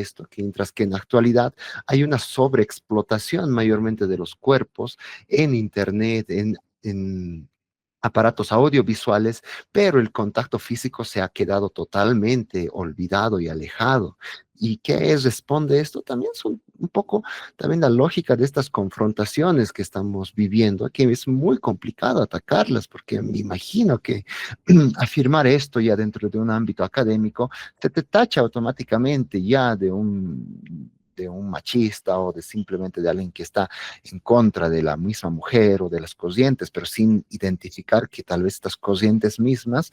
esto, que mientras que en la actualidad hay una sobreexplotación mayormente de los cuerpos en Internet, en aparatos audiovisuales, pero el contacto físico se ha quedado totalmente olvidado y alejado. ¿Y qué responde esto? También son un poco también la lógica de estas confrontaciones que estamos viviendo, que es muy complicado atacarlas, porque me imagino que afirmar esto ya dentro de un ámbito académico se te tacha automáticamente ya de un machista o de simplemente de alguien que está en contra de la misma mujer o de las corrientes, pero sin identificar que tal vez estas corrientes mismas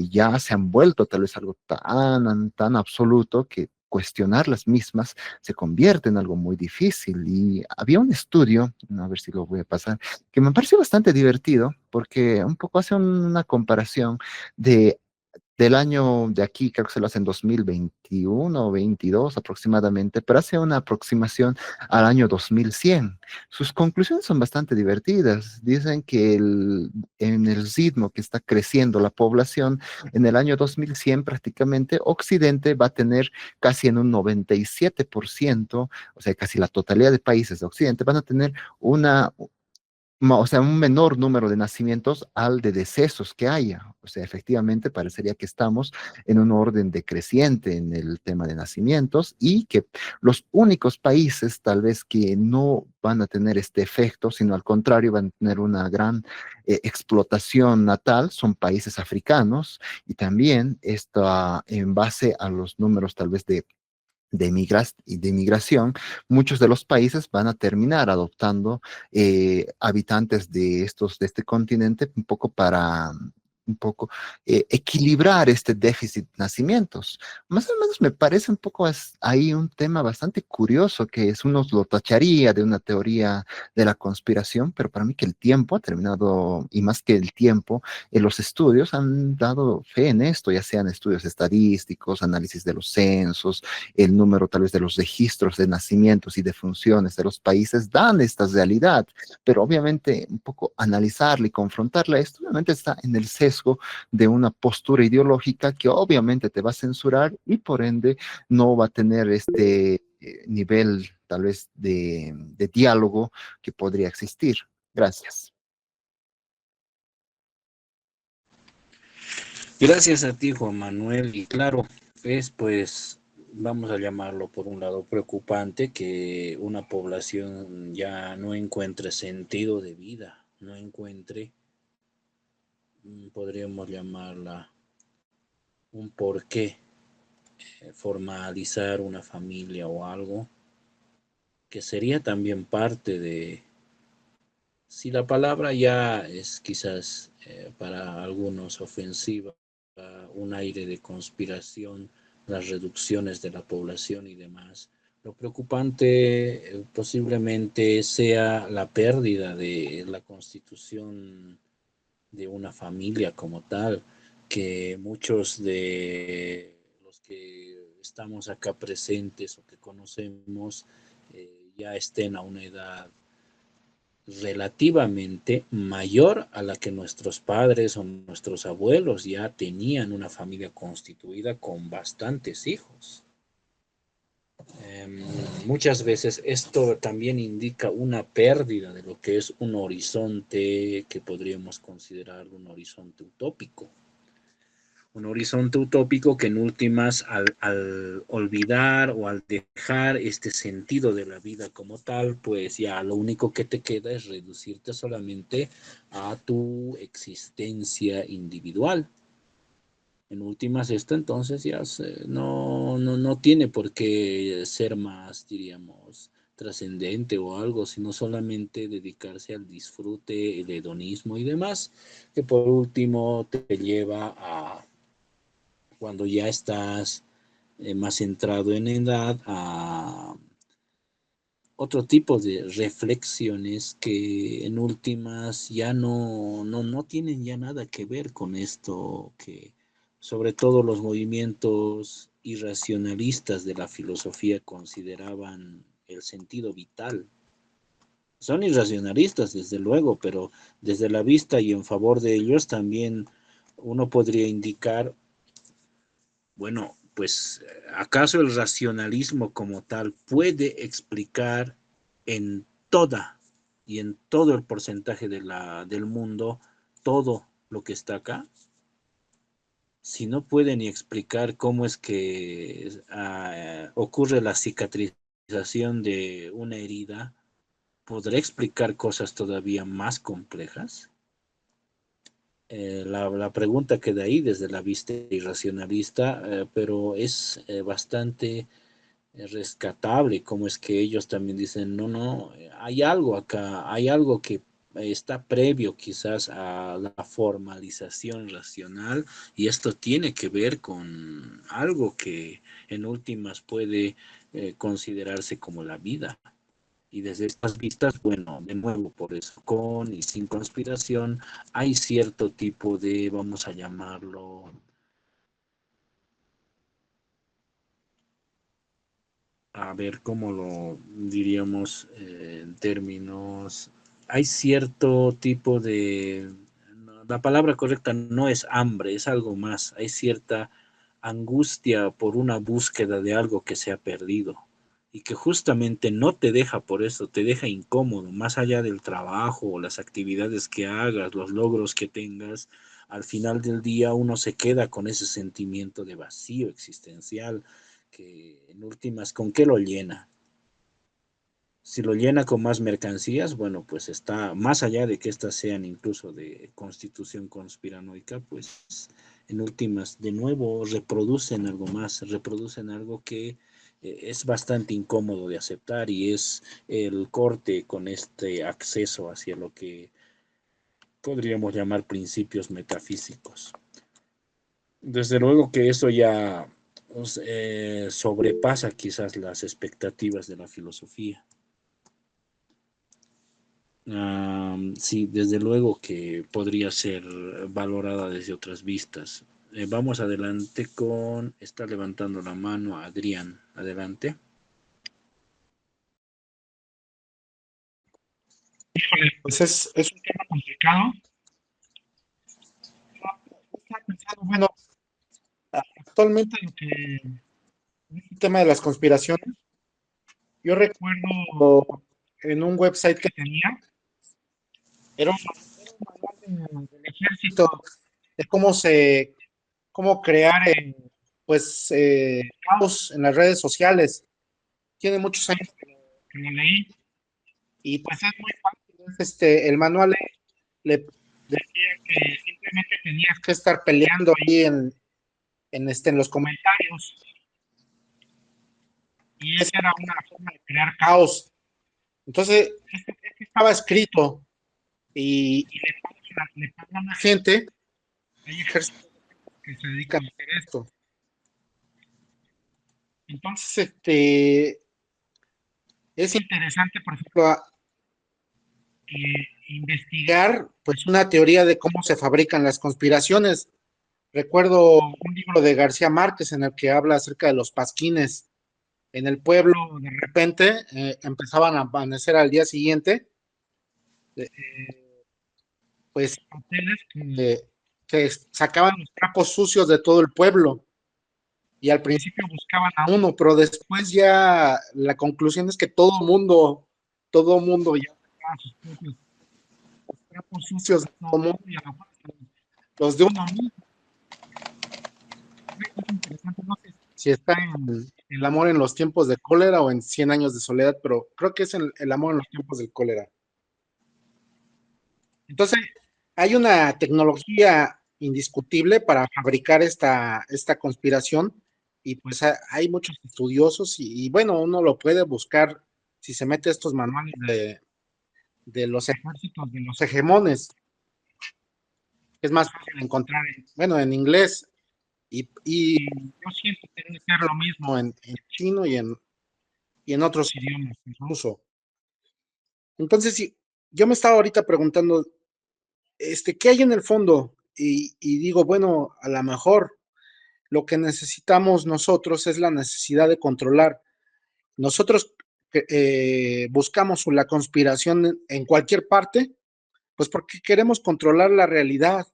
ya se han vuelto tal vez algo tan absoluto que cuestionar las mismas se convierte en algo muy difícil. Y había un estudio, a ver si lo voy a pasar, que me pareció bastante divertido porque un poco hace una comparación de del año de aquí, creo que se lo hace en 2021 o 22 aproximadamente, pero hace una aproximación al año 2100. Sus conclusiones son bastante divertidas. Dicen que en el ritmo que está creciendo la población, en el año 2100 prácticamente Occidente va a tener casi en un 97%, o sea, casi la totalidad de países de Occidente van a tener o sea, un menor número de nacimientos al de decesos que haya. O sea, efectivamente parecería que estamos en un orden decreciente en el tema de nacimientos y que los únicos países tal vez que no van a tener este efecto, sino al contrario van a tener una gran explotación natal, son países africanos y también esto en base a los números tal vez de migración, muchos de los países van a terminar adoptando habitantes de este continente un poco para un poco equilibrar este déficit de nacimientos. Más o menos me parece un poco ahí un tema bastante curioso que es uno lo tacharía de una teoría de la conspiración, pero para mí que el tiempo ha terminado, y más que el tiempo, los estudios han dado fe en esto, ya sean estudios estadísticos, análisis de los censos, el número tal vez de los registros de nacimientos y de funciones de los países dan esta realidad, pero obviamente un poco analizarla y confrontarla, esto obviamente está en el sesgo de una postura ideológica que obviamente te va a censurar y por ende no va a tener este nivel tal vez de diálogo que podría existir. Gracias. Gracias a ti, Juan Manuel. Y claro, es pues, vamos a llamarlo por un lado preocupante que una población ya no encuentre sentido de vida, no encuentre, podríamos llamarla un porqué, formalizar una familia o algo, que sería también parte de, si la palabra ya es quizás para algunos ofensiva, un aire de conspiración, las reducciones de la población y demás. Lo preocupante posiblemente sea la pérdida de la constitución de una familia como tal, que muchos de los que estamos acá presentes o que conocemos ya estén a una edad relativamente mayor a la que nuestros padres o nuestros abuelos ya tenían una familia constituida con bastantes hijos. Muchas veces esto también indica una pérdida de lo que es un horizonte que podríamos considerar un horizonte utópico. Un horizonte utópico que en últimas al olvidar o al dejar este sentido de la vida como tal, pues ya lo único que te queda es reducirte solamente a tu existencia individual. En últimas esto entonces ya no tiene por qué ser más, diríamos, trascendente o algo, sino solamente dedicarse al disfrute, el hedonismo y demás, que por último te lleva a cuando ya estás más centrado en edad a otro tipo de reflexiones que en últimas ya no tienen ya nada que ver con esto que sobre todo los movimientos irracionalistas de la filosofía consideraban el sentido vital. Son irracionalistas, desde luego, pero desde la vista y en favor de ellos también uno podría indicar, bueno, pues, ¿acaso el racionalismo como tal puede explicar en toda y en todo el porcentaje del mundo todo lo que está acá? Si no puede ni explicar cómo es que ocurre la cicatrización de una herida, ¿podrá explicar cosas todavía más complejas? La pregunta queda ahí desde la vista irracionalista, pero es bastante rescatable, como es que ellos también dicen, no, no, hay algo acá, hay algo que está previo quizás a la formalización racional y esto tiene que ver con algo que en últimas puede considerarse como la vida. Y desde estas vistas, bueno, de nuevo, por eso, con y sin conspiración, hay cierto tipo de, vamos a llamarlo, a ver cómo lo diríamos en términos, hay cierto tipo de, la palabra correcta no es hambre, es algo más, hay cierta angustia por una búsqueda de algo que se ha perdido y que justamente no te deja por eso, te deja incómodo, más allá del trabajo o las actividades que hagas, los logros que tengas, al final del día uno se queda con ese sentimiento de vacío existencial que en últimas, ¿con qué lo llena? Si lo llena con más mercancías, bueno, pues está más allá de que éstas sean incluso de constitución conspiranoica, pues en últimas, de nuevo, reproducen algo más, reproducen algo que es bastante incómodo de aceptar y es el corte con este acceso hacia lo que podríamos llamar principios metafísicos. Desde luego que eso ya sobrepasa quizás las expectativas de la filosofía. Sí, desde luego que podría ser valorada desde otras vistas. Vamos adelante con, está levantando la mano Adrián. Adelante. Pues es un tema complicado. Estaba pensando, bueno, actualmente lo que el tema de las conspiraciones, yo recuerdo en un website que tenía, era un manual del ejército, de cómo crear caos en las redes sociales. Tiene muchos años que lo leí y pues es muy fácil. El manual le decía que simplemente tenías que estar peleando ahí en los comentarios y esa era una forma de crear caos. Entonces, este estaba escrito y le pagan a gente, hay ejércitos que se dedican a hacer esto. Entonces, es interesante, por ejemplo, investigar pues una teoría de cómo se fabrican las conspiraciones. Recuerdo un libro de García Márquez en el que habla acerca de los pasquines. En el pueblo, de repente, empezaban a amanecer al día siguiente, eh, pues hoteles que sacaban los trapos sucios de todo el pueblo y al principio buscaban a uno, pero después ya la conclusión es que todo mundo ya sacaba sus propios trapos sucios de todo mundo y a lo mejor los de uno mismo. Es interesante, no sé si está en El amor en los tiempos de cólera o en 100 años de soledad, pero creo que es el amor en los tiempos del cólera. Entonces, hay una tecnología indiscutible para fabricar esta conspiración y pues hay muchos estudiosos y bueno, uno lo puede buscar si se mete a estos manuales de los ejércitos, de los hegemones. Es más fácil encontrar, bueno, en inglés y yo siento que debe ser lo mismo en chino y en otros idiomas, incluso. Entonces, sí, yo me estaba ahorita preguntando, ¿qué hay en el fondo? Y digo, bueno, a lo mejor lo que necesitamos nosotros es la necesidad de controlar. Nosotros buscamos la conspiración en cualquier parte, pues porque queremos controlar la realidad,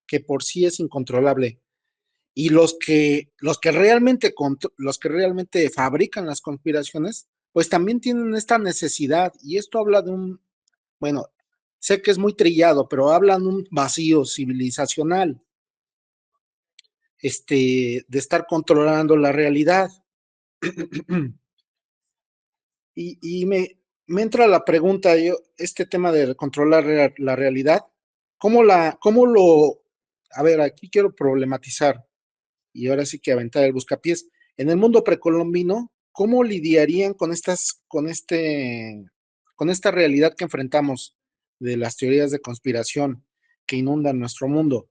que por sí es incontrolable. Y los que realmente fabrican las conspiraciones, pues también tienen esta necesidad. Y esto habla de bueno, sé que es muy trillado, pero habla de un vacío civilizacional, de estar controlando la realidad. Y me entra la pregunta, este tema de controlar la realidad, a ver, aquí quiero problematizar, y ahora sí que aventar el buscapiés. En el mundo precolombino, ¿cómo lidiarían con esta realidad que enfrentamos de las teorías de conspiración que inundan nuestro mundo?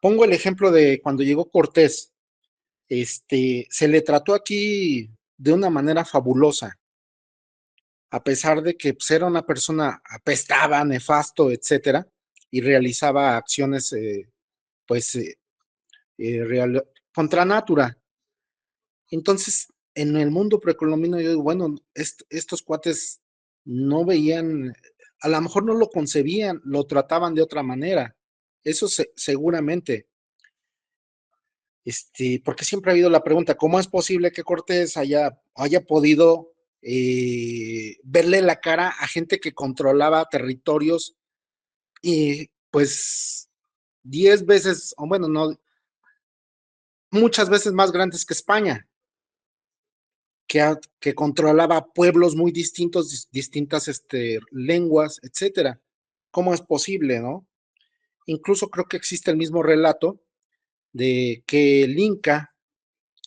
Pongo el ejemplo de cuando llegó Cortés. Se le trató aquí de una manera fabulosa, a pesar de que pues, era una persona apestaba, nefasto, etcétera, y realizaba acciones, pues, contra natura. Entonces, en el mundo precolombino, yo digo, bueno, estos cuates no veían, a lo mejor no lo concebían, lo trataban de otra manera. Eso seguramente. Porque siempre ha habido la pregunta, ¿cómo es posible que Cortés haya podido verle la cara a gente que controlaba territorios y pues 10 veces, o bueno, no, muchas veces más grandes que España, que controlaba pueblos muy distintos, distintas lenguas, etcétera? ¿Cómo es posible, no? Incluso creo que existe el mismo relato de que el Inca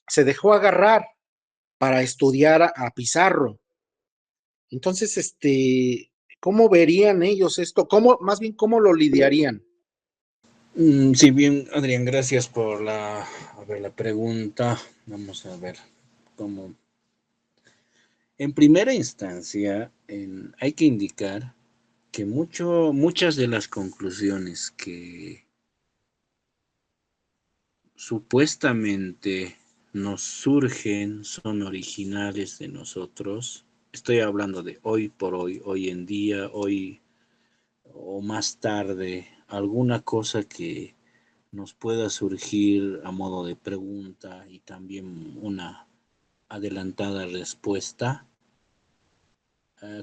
se dejó agarrar para estudiar a Pizarro. Entonces, ¿cómo verían ellos esto? Más bien, ¿cómo lo lidiarían? Sí, bien, Adrián, gracias por a ver, la pregunta. Vamos a ver cómo. En primera instancia, hay que indicar que muchas de las conclusiones que supuestamente nos surgen son originales de nosotros. Estoy hablando de hoy por hoy, hoy en día, hoy o más tarde, alguna cosa que nos pueda surgir a modo de pregunta y también una adelantada respuesta,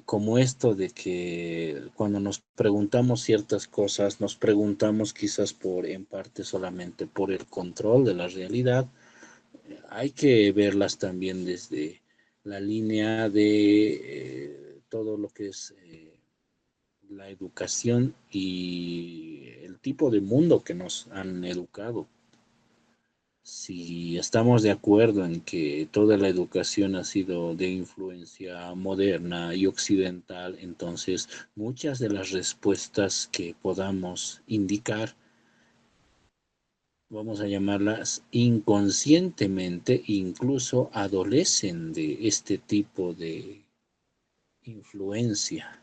como esto de que cuando nos preguntamos ciertas cosas, nos preguntamos quizás en parte solamente por el control de la realidad. Hay que verlas también desde la línea de todo lo que es la educación y el tipo de mundo que nos han educado. Si estamos de acuerdo en que toda la educación ha sido de influencia moderna y occidental, entonces muchas de las respuestas que podamos indicar, vamos a llamarlas inconscientemente, incluso adolecen de este tipo de influencia.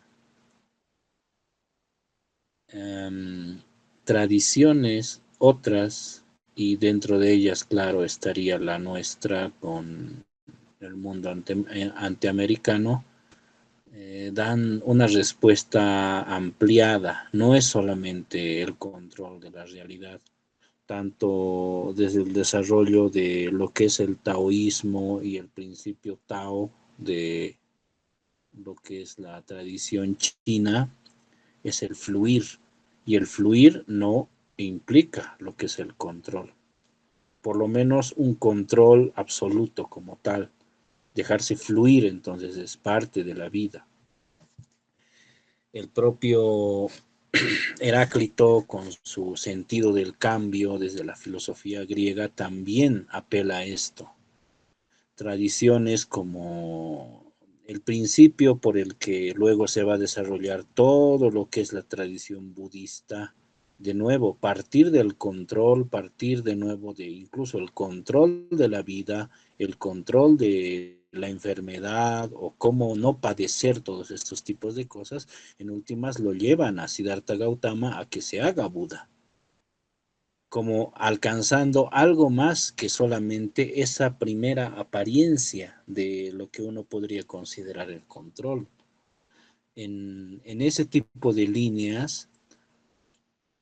Tradiciones, otras, y dentro de ellas, claro, estaría la nuestra con el mundo anteamericano, dan una respuesta ampliada. No es solamente el control de la realidad, tanto desde el desarrollo de lo que es el taoísmo y el principio Tao de lo que es la tradición china, es el fluir. Y el fluir no implica lo que es el control. Por lo menos un control absoluto como tal. Dejarse fluir entonces es parte de la vida. El propio Heráclito, con su sentido del cambio desde la filosofía griega, también apela a esto. Tradiciones como el principio por el que luego se va a desarrollar todo lo que es la tradición budista. De nuevo, partir del control, partir de nuevo de incluso el control de la vida, el control de la enfermedad o cómo no padecer todos estos tipos de cosas, en últimas lo llevan a Siddhartha Gautama a que se haga Buda, como alcanzando algo más que solamente esa primera apariencia de lo que uno podría considerar el control. En ese tipo de líneas,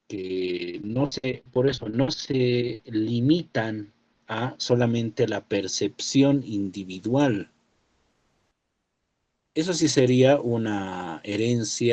que no se, por eso no se limitan a solamente la percepción individual. Eso sí sería una herencia